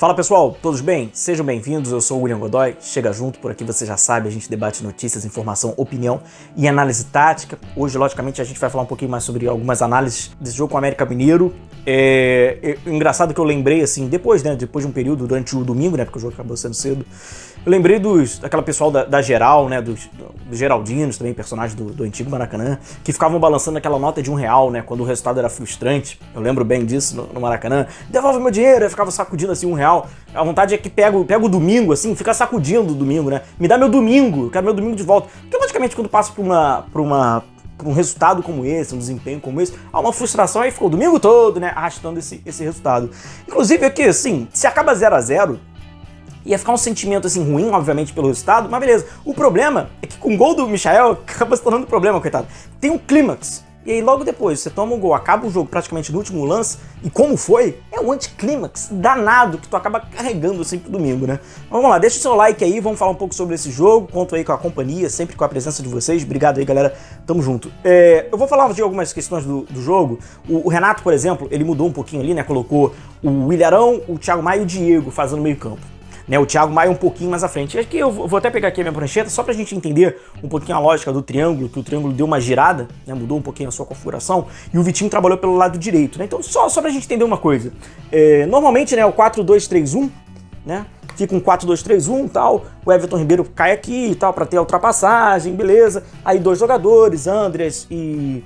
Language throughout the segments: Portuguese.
Fala pessoal, todos bem? Sejam bem-vindos, eu sou o William Godoy, chega junto, por aqui você já sabe, a gente debate notícias, informação, opinião e análise tática. Hoje, logicamente, a gente vai falar um pouquinho mais sobre algumas análises desse jogo com o América Mineiro. Engraçado que eu lembrei, assim, depois de um período, durante o domingo, né, porque o jogo acabou sendo cedo, eu lembrei daquela pessoal da Geral, né, dos Geraldinos, também personagens do antigo Maracanã, que ficavam balançando aquela nota de R$1, né, quando o resultado era frustrante. Eu lembro bem disso no Maracanã. Devolve meu dinheiro, eu ficava sacudindo assim R$1. A vontade é que pega o domingo, assim, fica sacudindo o domingo, né? Me dá meu domingo, eu quero meu domingo de volta. Porque logicamente quando passa por um resultado como esse, um desempenho como esse, há uma frustração, aí ficou o domingo todo, né, arrastando esse resultado. Inclusive aqui, assim, se acaba 0-0, ia ficar um sentimento assim ruim, obviamente, pelo resultado, mas beleza. O problema é que com o gol do Michael acaba se tornando problema, coitado. Tem um clímax. E aí logo depois você toma um gol, acaba o jogo praticamente no último lance, e como foi? É um anticlímax danado que tu acaba carregando assim pro domingo, né? Vamos lá, deixa o seu like aí, vamos falar um pouco sobre esse jogo, conto aí com a companhia, sempre com a presença de vocês, obrigado aí galera, tamo junto. Eu vou falar de algumas questões do jogo. O Renato, por exemplo, ele mudou um pouquinho ali, né? Colocou o Ilharão, o Thiago Maia e o Diego fazendo meio campo. Né, o Thiago Maia um pouquinho mais à frente. Aqui eu vou até pegar aqui a minha prancheta, só pra gente entender um pouquinho a lógica do triângulo, que o triângulo deu uma girada, né, mudou um pouquinho a sua configuração, e o Vitinho trabalhou pelo lado direito. Né? Então, só pra gente entender uma coisa. Normalmente, né, o 4-2-3-1, né, fica um 4-2-3-1 e tal, o Everton Ribeiro cai aqui e tal, pra ter a ultrapassagem, beleza. Aí dois jogadores, Andrés e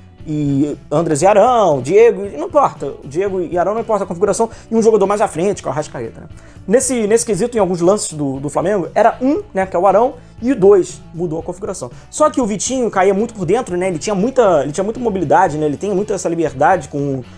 Arão, Diego, não importa, o Diego e Arão não importa a configuração, e um jogador mais à frente, que é o Arrascaeta, né? Nesse quesito, em alguns lances do Flamengo, era né, que é o Arão, e o 2 mudou a configuração. Só que o Vitinho caía muito por dentro, né? Ele tinha muita mobilidade, né? Ele tem muita essa liberdade,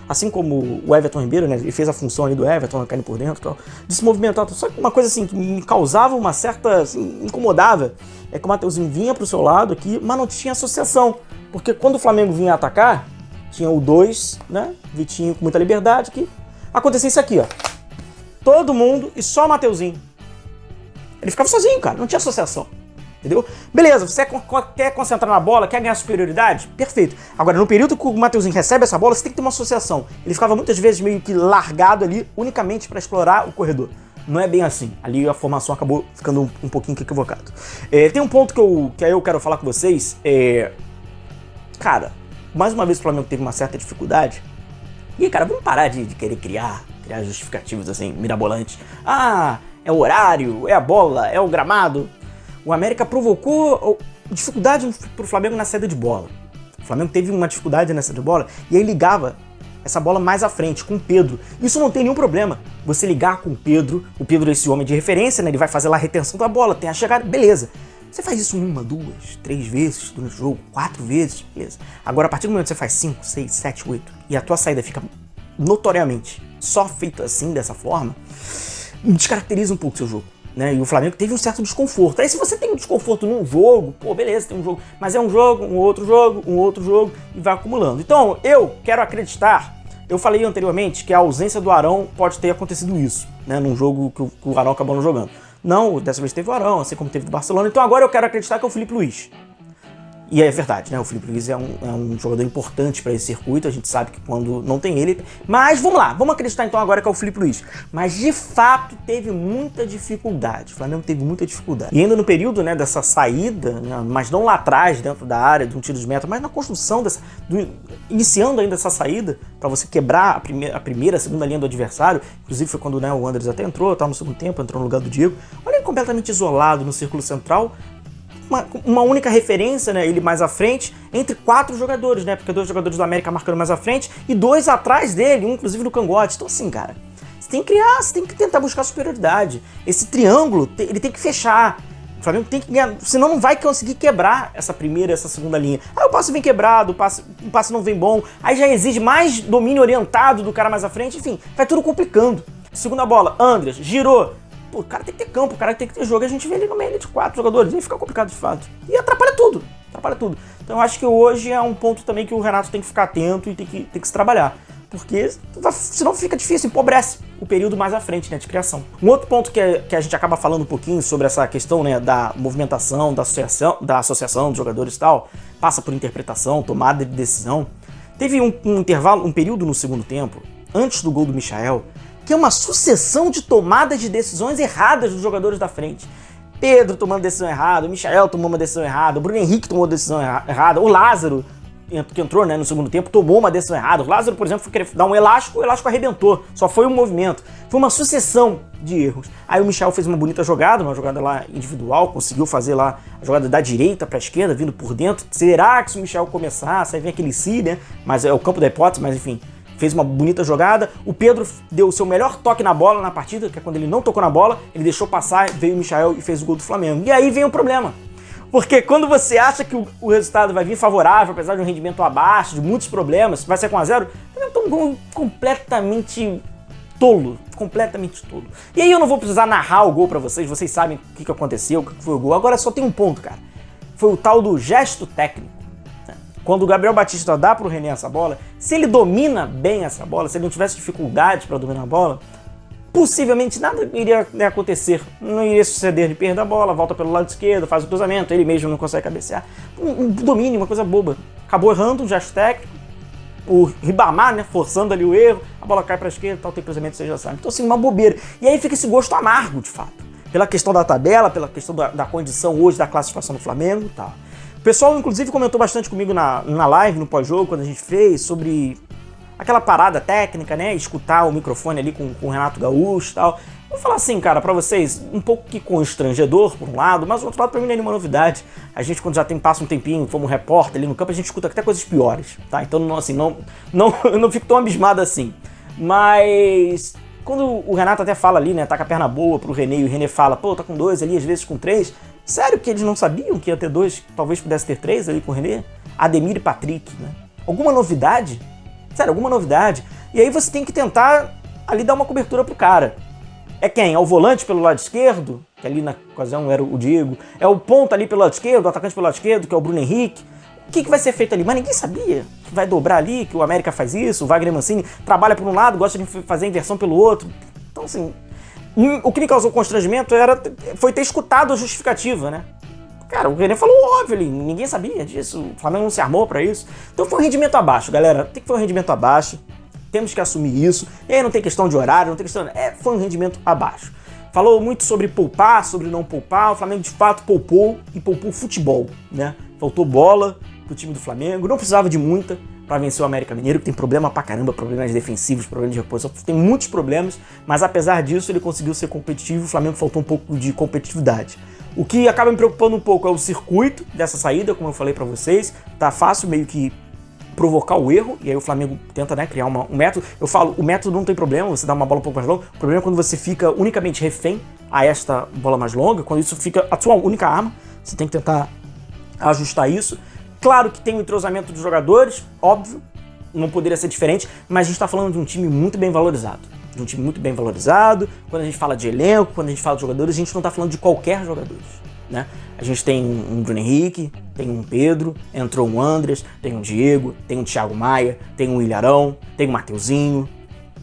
assim como o Everton Ribeiro, né? Ele fez a função ali do Everton, caindo por dentro e tal, de se movimentar. Só que uma coisa assim que me causava uma certa, assim, incomodava, é que o Mateuzinho vinha pro seu lado aqui, mas não tinha associação. Porque quando o Flamengo vinha atacar, tinha o 2, né? Vitinho com muita liberdade, que acontecia isso aqui, ó. Todo mundo e só o Mateuzinho. Ele ficava sozinho, cara, não tinha associação. Entendeu? Beleza, você quer concentrar na bola, quer ganhar superioridade? Perfeito. Agora, no período que o Mateuzinho recebe essa bola, você tem que ter uma associação. Ele ficava muitas vezes meio que largado ali, unicamente para explorar o corredor. Não é bem assim. Ali a formação acabou ficando um pouquinho equivocado. Tem um ponto que aí eu quero falar com vocês. Cara, mais uma vez o Flamengo teve uma certa dificuldade. E, cara, vamos parar de querer criar justificativos assim, mirabolantes. Ah, é o horário, é a bola, é o gramado. O América provocou dificuldade pro Flamengo na saída de bola. O Flamengo teve uma dificuldade na saída de bola e aí ligava essa bola mais à frente, com o Pedro. Isso não tem nenhum problema. Você ligar com o Pedro é esse homem de referência, né? Ele vai fazer lá a retenção da bola, tem a chegada, beleza. Você faz isso 1, 2, 3 vezes durante o jogo, 4 vezes, beleza. Agora, a partir do momento que você faz 5, 6, 7, 8 e a tua saída fica notoriamente só feita assim, dessa forma, descaracteriza um pouco o seu jogo. Né? E o Flamengo teve um certo desconforto. Aí se você tem um desconforto num jogo, pô, beleza, tem um jogo, mas é um jogo, um outro jogo, e vai acumulando. Então, eu quero acreditar, eu falei anteriormente que a ausência do Arão pode ter acontecido isso, né? Num jogo que o Arão acabou não jogando. Não, dessa vez teve o Arão, assim como teve do Barcelona. Então agora eu quero acreditar que é o Filipe Luís. E é verdade, né? O Filipe Luís é um jogador importante para esse circuito. A gente sabe que quando não tem ele... Mas vamos lá, vamos acreditar então agora que é o Filipe Luís. Mas de fato teve muita dificuldade. O Flamengo teve muita dificuldade. E ainda no período, né, dessa saída, né, mas não lá atrás, dentro da área, de um tiro de meta, mas na construção iniciando ainda essa saída, para você quebrar a primeira, a segunda linha do adversário. Inclusive foi quando, né, o Andrés até entrou, estava no segundo tempo, entrou no lugar do Diego. Olha ele completamente isolado no círculo central. Uma única referência, né, ele mais à frente, entre 4 jogadores, né, porque 2 jogadores do América marcando mais à frente e 2 atrás dele, um inclusive no cangote. Então assim, cara, você tem que criar, você tem que tentar buscar superioridade. Esse triângulo, ele tem que fechar. O Flamengo tem que ganhar, senão não vai conseguir quebrar essa primeira e essa segunda linha. Aí o passe vem quebrado, o passe não vem bom, aí já exige mais domínio orientado do cara mais à frente, enfim, vai tudo complicando. Segunda bola, Andrés, girou. Pô, o cara tem que ter campo, o cara tem que ter jogo, e a gente vê ele no meio de 4 jogadores, aí fica complicado de fato. E atrapalha tudo. Então eu acho que hoje é um ponto também que o Renato tem que ficar atento e tem que se trabalhar. Porque senão fica difícil, empobrece o período mais à frente, né, de criação. Um outro ponto que a gente acaba falando um pouquinho sobre essa questão, né, da movimentação, da associação dos jogadores e tal, passa por interpretação, tomada de decisão. Teve um intervalo, um período no segundo tempo, antes do gol do Michael, que é uma sucessão de tomadas de decisões erradas dos jogadores da frente. Pedro tomando decisão errada, o Michael tomou uma decisão errada, o Bruno Henrique tomou uma decisão errada, o Lázaro, que entrou, né, no segundo tempo, tomou uma decisão errada. O Lázaro, por exemplo, foi querer dar um elástico, o elástico arrebentou. Só foi um movimento. Foi uma sucessão de erros. Aí o Michael fez uma bonita jogada, uma jogada lá individual, conseguiu fazer lá a jogada da direita para a esquerda, vindo por dentro. Será que se o Michael começasse, aí vem aquele si, né? Mas é o campo da hipótese, mas enfim, fez uma bonita jogada. O Pedro deu o seu melhor toque na bola na partida, que é quando ele não tocou na bola, ele deixou passar, veio o Michael e fez o gol do Flamengo. E aí vem o problema. Porque quando você acha que o resultado vai vir favorável, apesar de um rendimento abaixo, de muitos problemas, vai ser com 1-0, é um gol completamente tolo. Completamente tolo. E aí eu não vou precisar narrar o gol pra vocês sabem o que aconteceu, o que foi o gol. Agora só tem um ponto, cara. Foi o tal do gesto técnico. Quando o Gabriel Batista dá pro René essa bola, se ele domina bem essa bola, se ele não tivesse dificuldade para dominar a bola, possivelmente nada iria acontecer, não iria suceder de perder a bola, volta pelo lado esquerdo, faz o cruzamento, ele mesmo não consegue cabecear. Um domínio, uma coisa boba. Acabou errando um gesto técnico, o Ribamar, né, forçando ali o erro, a bola cai para a esquerda, tal, tem cruzamento, você já sabe. Então assim, uma bobeira. E aí fica esse gosto amargo, de fato. Pela questão da tabela, pela questão da condição hoje da classificação do Flamengo e tal. O pessoal, inclusive, comentou bastante comigo na live, no pós-jogo, quando a gente fez, sobre aquela parada técnica, né? Escutar o microfone ali com o Renato Gaúcho e tal. Vou falar assim, cara, pra vocês, um pouco que constrangedor, por um lado, mas do outro lado pra mim não é nenhuma novidade. A gente, quando já passa um tempinho, como repórter ali no campo, a gente escuta até coisas piores, tá? Então, eu não fico tão abismado assim. Mas quando o Renato até fala ali, né, tá com a perna boa pro René, e o René fala, pô, tá com 2 ali, às vezes com 3. Sério que eles não sabiam que ia ter 2, talvez pudesse ter 3 ali com o René? Ademir e Patrick, né? Alguma novidade? Sério, alguma novidade? E aí você tem que tentar ali dar uma cobertura pro cara. É quem? É o volante pelo lado esquerdo, que ali na ocasião era o Diego. É o ponta ali pelo lado esquerdo, o atacante pelo lado esquerdo, que é o Bruno Henrique. O que vai ser feito ali? Mas ninguém sabia que vai dobrar ali, que o América faz isso, o Wagner Mancini trabalha por um lado, gosta de fazer a inversão pelo outro. Então, assim, o que me causou constrangimento foi ter escutado a justificativa, né? Cara, o René falou óbvio ali, ninguém sabia disso, o Flamengo não se armou pra isso. Então foi um rendimento abaixo, galera. Tem que foi um rendimento abaixo, temos que assumir isso. E aí não tem questão de horário, não tem questão... foi um rendimento abaixo. Falou muito sobre poupar, sobre não poupar. O Flamengo de fato poupou e poupou futebol, né? Faltou bola pro time do Flamengo, não precisava de muita para vencer o América Mineiro, que tem problema pra caramba, problemas defensivos, problemas de reposição, tem muitos problemas, mas apesar disso ele conseguiu ser competitivo, o Flamengo faltou um pouco de competitividade. O que acaba me preocupando um pouco é o circuito dessa saída, como eu falei pra vocês, tá fácil meio que provocar o erro, e aí o Flamengo tenta, né, criar um método. Eu falo, o método não tem problema, você dá uma bola um pouco mais longa, o problema é quando você fica unicamente refém a esta bola mais longa, quando isso fica a sua única arma, você tem que tentar ajustar isso. Claro que tem o entrosamento dos jogadores, óbvio, não poderia ser diferente, mas a gente está falando de um time muito bem valorizado. De um time muito bem valorizado. Quando a gente fala de elenco, quando a gente fala de jogadores, a gente não está falando de qualquer jogador, né? A gente tem um Bruno Henrique, tem um Pedro, entrou um Andrés, tem um Diego, tem um Thiago Maia, tem um Ilharão, tem um Mateuzinho.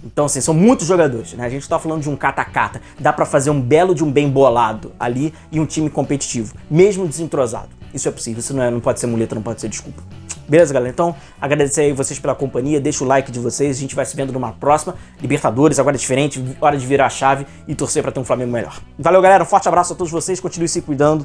Então, assim, são muitos jogadores, né? A gente tá falando de um cata-cata. Dá pra fazer um belo de um bem bolado ali e um time competitivo, mesmo desentrosado. Isso é possível, isso não pode ser muleta, não pode ser desculpa. Beleza, galera? Então, agradecer aí vocês pela companhia, deixa o like de vocês, a gente vai se vendo numa próxima. Libertadores, agora é diferente, hora de virar a chave e torcer pra ter um Flamengo melhor. Valeu, galera, um forte abraço a todos vocês, continue se cuidando.